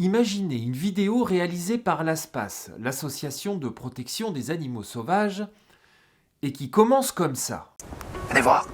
Imaginez une vidéo réalisée par l'ASPAS, l'association de protection des animaux sauvages, et qui commence comme ça. Venez voir,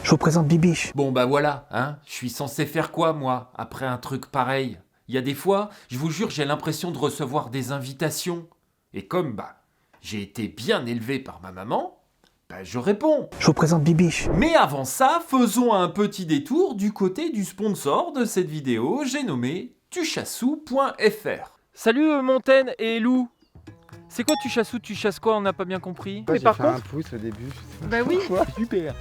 je vous présente Bibiche. Bon bah voilà, hein, je suis censé faire quoi moi, après un truc pareil? Il y a des fois, je vous jure, j'ai l'impression de recevoir des invitations. Et comme j'ai été bien élevé par ma maman, je réponds. Je vous présente Bibiche. Mais avant ça, faisons un petit détour du côté du sponsor de cette vidéo, j'ai nommé tuchassou.fr. Salut Montaigne et Lou. C'est quoi Tuchassou? Tu chasses quoi? On n'a pas bien compris. Mais par contre, un pouce au début. Bah oui. Super.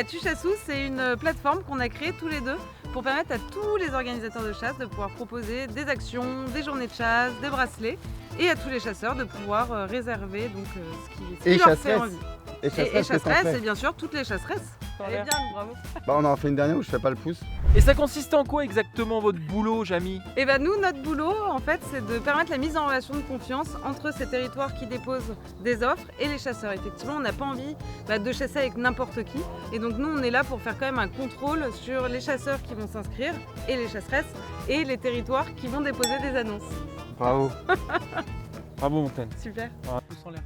Tuchassou, c'est une plateforme qu'on a créée tous les deux pour permettre à tous les organisateurs de chasse de pouvoir proposer des actions, des journées de chasse, des bracelets, et à tous les chasseurs de pouvoir réserver donc ce qui leur fait envie. Et chasseresses, et bien sûr toutes les chasseresses. Eh bien, bravo. On en fait une dernière où je fais pas le pouce. Et ça consiste en quoi exactement votre boulot, Jamy? Et nous, notre boulot, en fait, c'est de permettre la mise en relation de confiance entre ces territoires qui déposent des offres et les chasseurs. Effectivement, on n'a pas envie de chasser avec n'importe qui. Et donc nous, on est là pour faire quand même un contrôle sur les chasseurs qui vont s'inscrire et les chasseresses et les territoires qui vont déposer des annonces. Bravo. Bravo, Montaigne. Super. Tous en l'air.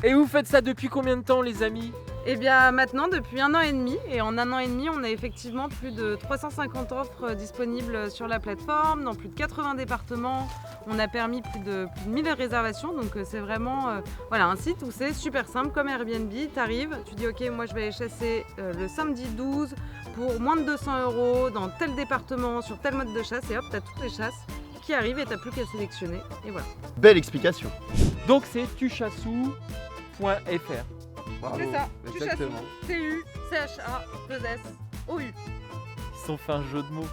Et vous faites ça depuis combien de temps, les amis? Eh bien maintenant depuis 1 an et demi, et en 1 an et demi on a effectivement plus de 350 offres disponibles sur la plateforme, dans plus de 80 départements, on a permis plus de 1000 réservations, donc c'est vraiment un site où c'est super simple comme Airbnb, t'arrives, tu dis ok moi je vais aller chasser le samedi 12 pour moins de 200 € dans tel département, sur tel mode de chasse, et hop t'as toutes les chasses qui arrivent et t'as plus qu'à sélectionner, et voilà. Belle explication. Donc c'est tuchassou.fr. Bravo. C'est ça, Exactement. Tuchassou, T-U-C-H-A-2-S-O-U. Ils sont fait un jeu de mots.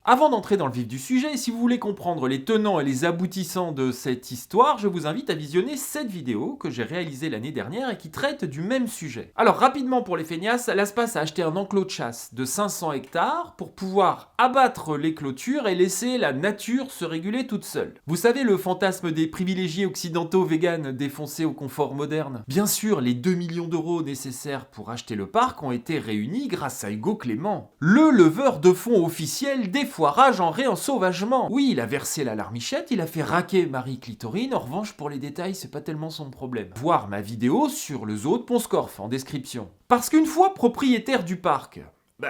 Avant d'entrer dans le vif du sujet, si vous voulez comprendre les tenants et les aboutissants de cette histoire, je vous invite à visionner cette vidéo que j'ai réalisée l'année dernière et qui traite du même sujet. Alors rapidement pour les feignasses, l'ASPAS a acheté un enclos de chasse de 500 hectares pour pouvoir abattre les clôtures et laisser la nature se réguler toute seule. Vous savez le fantasme des privilégiés occidentaux véganes défoncés au confort moderne? Bien sûr, les 2 millions d'euros nécessaires pour acheter le parc ont été réunis grâce à Hugo Clément, le leveur de fonds officiel des foirage en réensauvagement. Oui, il a versé la larmichette, il a fait raquer Marie Clitorine, en revanche pour les détails c'est pas tellement son problème. Voir ma vidéo sur le zoo de Pont-Scorff en description. Parce qu'une fois propriétaire du parc,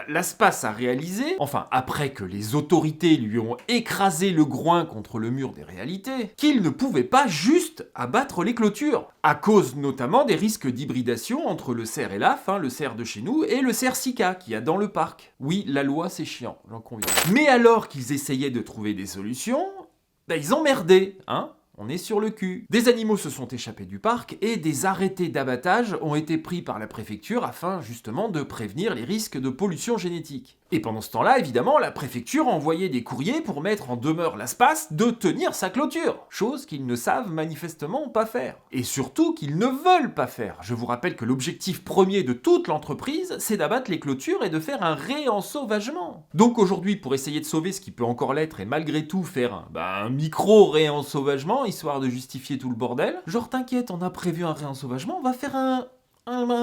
l'ASPAS a réalisé, enfin après que les autorités lui ont écrasé le groin contre le mur des réalités, qu'il ne pouvait pas juste abattre les clôtures, à cause notamment des risques d'hybridation entre le cerf et l'af, le cerf de chez nous, et le cerf sika qu'il y a dans le parc. Oui, la loi c'est chiant, j'en conviens. Mais alors qu'ils essayaient de trouver des solutions, ils emmerdaient, on est sur le cul. Des animaux se sont échappés du parc et des arrêtés d'abattage ont été pris par la préfecture afin justement de prévenir les risques de pollution génétique. Et pendant ce temps-là, évidemment, la préfecture a envoyé des courriers pour mettre en demeure l'ASPAS de tenir sa clôture, chose qu'ils ne savent manifestement pas faire. Et surtout qu'ils ne veulent pas faire. Je vous rappelle que l'objectif premier de toute l'entreprise, c'est d'abattre les clôtures et de faire un réensauvagement. Donc aujourd'hui, pour essayer de sauver ce qui peut encore l'être et malgré tout faire un micro-réensauvagement, histoire de justifier tout le bordel, genre t'inquiète, on a prévu un réensauvagement, on va faire un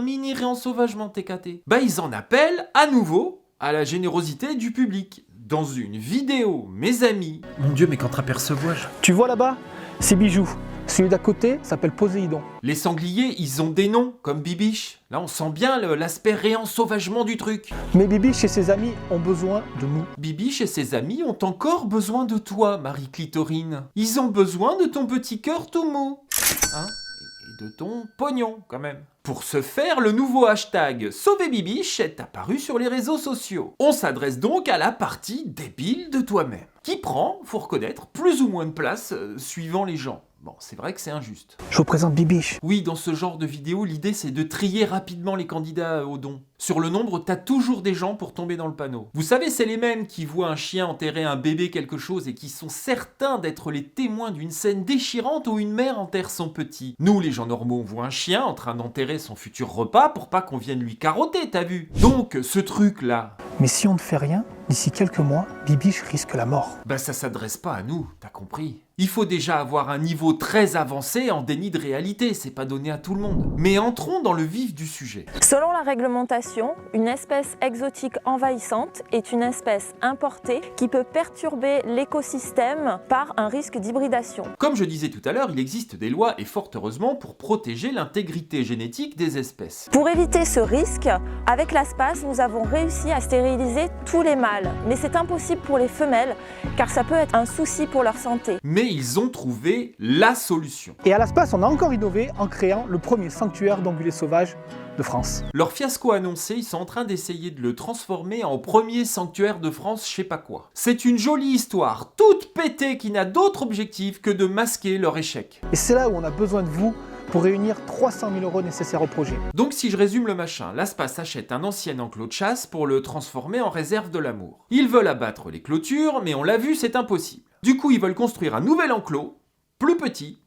mini réensauvagement TKT. Ils en appellent à nouveau à la générosité du public. Dans une vidéo, mes amis... Mon Dieu, mais qu'entraperçois-je? Tu vois là-bas? C'est Bijou. Celui d'à côté s'appelle Poséidon. Les sangliers, ils ont des noms, comme Bibiche. Là, on sent bien l'aspect réensauvagement du truc. Mais Bibiche et ses amis ont besoin de nous. Bibiche et ses amis ont encore besoin de toi, Marie Clitorine. Ils ont besoin de ton petit cœur tout mou. Et de ton pognon, quand même. Pour ce faire, le nouveau hashtag Sauver Bibiche est apparu sur les réseaux sociaux. On s'adresse donc à la partie débile de toi-même, qui prend, faut reconnaître, plus ou moins de place suivant les gens. Bon, c'est vrai que c'est injuste. Je vous présente Bibiche. Oui, dans ce genre de vidéo, l'idée c'est de trier rapidement les candidats au don. Sur le nombre, t'as toujours des gens pour tomber dans le panneau. Vous savez, c'est les mêmes qui voient un chien enterrer un bébé quelque chose et qui sont certains d'être les témoins d'une scène déchirante où une mère enterre son petit. Nous, les gens normaux, on voit un chien en train d'enterrer son futur repas pour pas qu'on vienne lui carotter, t'as vu? Donc, ce truc-là... Mais si on ne fait rien, d'ici quelques mois, Bibiche risque la mort. Bah ça s'adresse pas à nous, t'as compris. Il faut déjà avoir un niveau très avancé en déni de réalité, c'est pas donné à tout le monde. Mais entrons dans le vif du sujet. Selon la réglementation, une espèce exotique envahissante est une espèce importée qui peut perturber l'écosystème par un risque d'hybridation. Comme je disais tout à l'heure, il existe des lois, et fort heureusement, pour protéger l'intégrité génétique des espèces. Pour éviter ce risque, avec l'ASPAS, nous avons réussi à stériliser tous les mâles. Mais c'est impossible pour les femelles, car ça peut être un souci pour leur santé. Mais ils ont trouvé la solution. Et à l'ASPAS, on a encore innové en créant le premier sanctuaire d'ongulés sauvages de France. Leur fiasco annoncé, ils sont en train d'essayer de le transformer en premier sanctuaire de France, je sais pas quoi. C'est une jolie histoire, toute pétée, qui n'a d'autre objectif que de masquer leur échec. Et c'est là où on a besoin de vous pour réunir 300 000 € nécessaires au projet. Donc si je résume le machin, l'ASPAS achète un ancien enclos de chasse pour le transformer en réserve de l'amour. Ils veulent abattre les clôtures, mais on l'a vu, c'est impossible. Du coup, ils veulent construire un nouvel enclos, plus petit,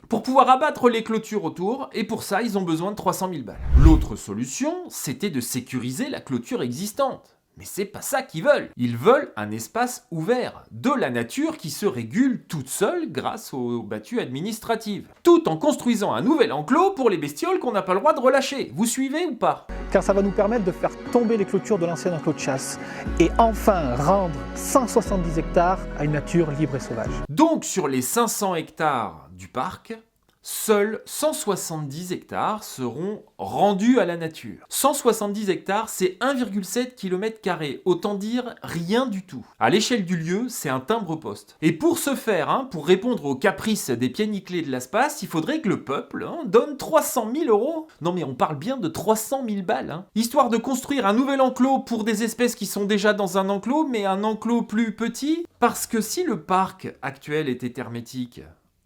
pour pouvoir abattre les clôtures autour, et pour ça, ils ont besoin de 300 000 balles. L'autre solution, c'était de sécuriser la clôture existante. Mais c'est pas ça qu'ils veulent. Ils veulent un espace ouvert, de la nature qui se régule toute seule grâce aux battues administratives. Tout en construisant un nouvel enclos pour les bestioles qu'on n'a pas le droit de relâcher. Vous suivez ou pas? Car ça va nous permettre de faire tomber les clôtures de l'ancien enclos de chasse et enfin rendre 170 hectares à une nature libre et sauvage. Donc sur les 500 hectares du parc, seuls 170 hectares seront rendus à la nature. 170 hectares, c'est 1,7 km², autant dire rien du tout. À l'échelle du lieu, c'est un timbre-poste. Et pour ce faire, pour répondre aux caprices des pieds nickelés de l'ASPAS, il faudrait que le peuple donne 300 000 €. Non mais on parle bien de 300 000 balles. Histoire de construire un nouvel enclos pour des espèces qui sont déjà dans un enclos, mais un enclos plus petit. Parce que si le parc actuel était hermétique,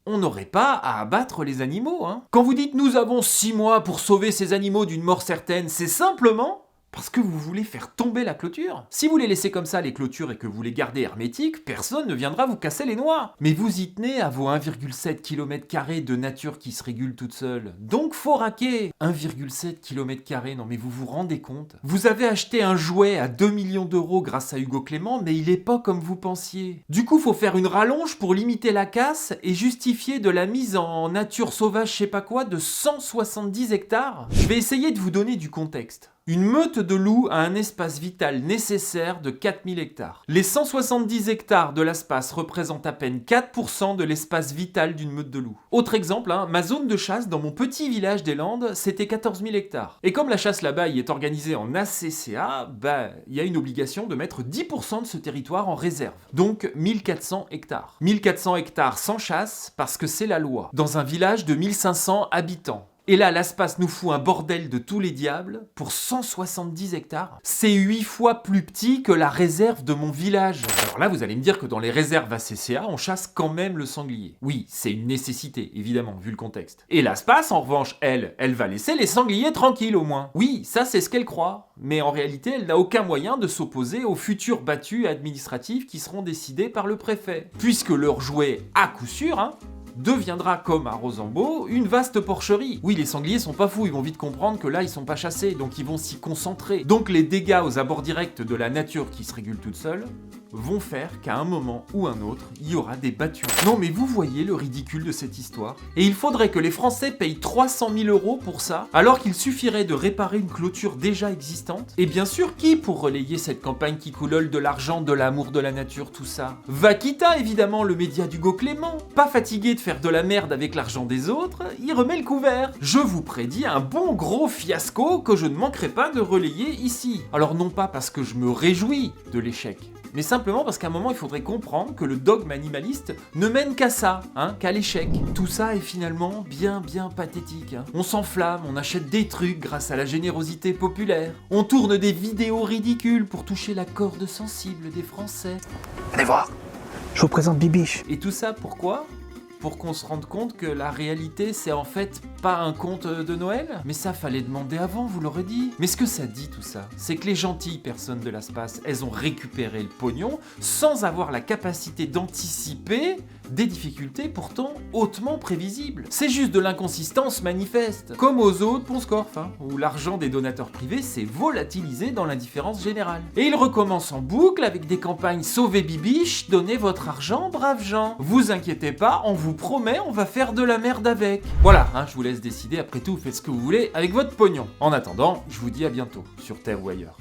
on n'aurait pas à abattre les animaux. Quand vous dites « nous avons 6 mois pour sauver ces animaux d'une mort certaine », c'est simplement parce que vous voulez faire tomber la clôture. Si vous les laissez comme ça, les clôtures, et que vous les gardez hermétiques, personne ne viendra vous casser les noix. Mais vous y tenez à vos 1,7 km² de nature qui se régule toute seule. Donc faut raquer. 1,7 km², non mais vous vous rendez compte? Vous avez acheté un jouet à 2 millions € grâce à Hugo Clément, mais il est pas comme vous pensiez. Du coup, faut faire une rallonge pour limiter la casse et justifier de la mise en nature sauvage je sais pas quoi de 170 hectares. Je vais essayer de vous donner du contexte. Une meute de loups a un espace vital nécessaire de 4000 hectares. Les 170 hectares de l'ASPAS représentent à peine 4% de l'espace vital d'une meute de loups. Autre exemple, ma zone de chasse dans mon petit village des Landes, c'était 14 000 hectares. Et comme la chasse là-bas y est organisée en ACCA, il y a une obligation de mettre 10% de ce territoire en réserve. Donc 1400 hectares. 1400 hectares sans chasse parce que c'est la loi. Dans un village de 1500 habitants. Et là, l'ASPAS nous fout un bordel de tous les diables pour 170 hectares. C'est 8 fois plus petit que la réserve de mon village. Alors là, vous allez me dire que dans les réserves ACCA, on chasse quand même le sanglier. Oui, c'est une nécessité, évidemment, vu le contexte. Et l'ASPAS, en revanche, elle va laisser les sangliers tranquilles au moins. Oui, ça c'est ce qu'elle croit. Mais en réalité, elle n'a aucun moyen de s'opposer aux futures battues administratives qui seront décidées par le préfet. Puisque leur jouet, à coup sûr, deviendra comme à Rosambeau une vaste porcherie. Oui, les sangliers sont pas fous, ils vont vite comprendre que là ils sont pas chassés, donc ils vont s'y concentrer. Donc les dégâts aux abords directs de la nature qui se régule toute seule vont faire qu'à un moment ou un autre, il y aura des battues. Non mais vous voyez le ridicule de cette histoire. Et il faudrait que les Français payent 300 000 € pour ça, alors qu'il suffirait de réparer une clôture déjà existante. Et bien sûr, qui pour relayer cette campagne qui coulole de l'argent, de l'amour de la nature, tout ça? Vaquita, évidemment, le média d'Hugo Clément. Pas fatigué de faire de la merde avec l'argent des autres, il remet le couvert. Je vous prédis un bon gros fiasco que je ne manquerai pas de relayer ici. Alors non pas parce que je me réjouis de l'échec, mais simplement parce qu'à un moment il faudrait comprendre que le dogme animaliste ne mène qu'à ça, qu'à l'échec. Tout ça est finalement bien pathétique. On s'enflamme, on achète des trucs grâce à la générosité populaire. On tourne des vidéos ridicules pour toucher la corde sensible des Français. Allez voir, je vous présente Bibiche. Et tout ça pourquoi ? Pour qu'on se rende compte que la réalité c'est en fait pas un conte de Noël? Mais ça fallait demander avant, vous l'aurez dit. Mais ce que ça dit tout ça, c'est que les gentilles personnes de l'espace, elles ont récupéré le pognon sans avoir la capacité d'anticiper des difficultés pourtant hautement prévisibles. C'est juste de l'inconsistance manifeste, comme aux zoos de Pont-Scorff, où l'argent des donateurs privés s'est volatilisé dans l'indifférence générale. Et il recommence en boucle avec des campagnes Sauvez Bibiche, donnez votre argent, braves gens. Vous inquiétez pas, on vous promet, on va faire de la merde avec. Voilà, je vous laisse décider, après tout, faites ce que vous voulez avec votre pognon. En attendant, je vous dis à bientôt, sur Terre ou ailleurs.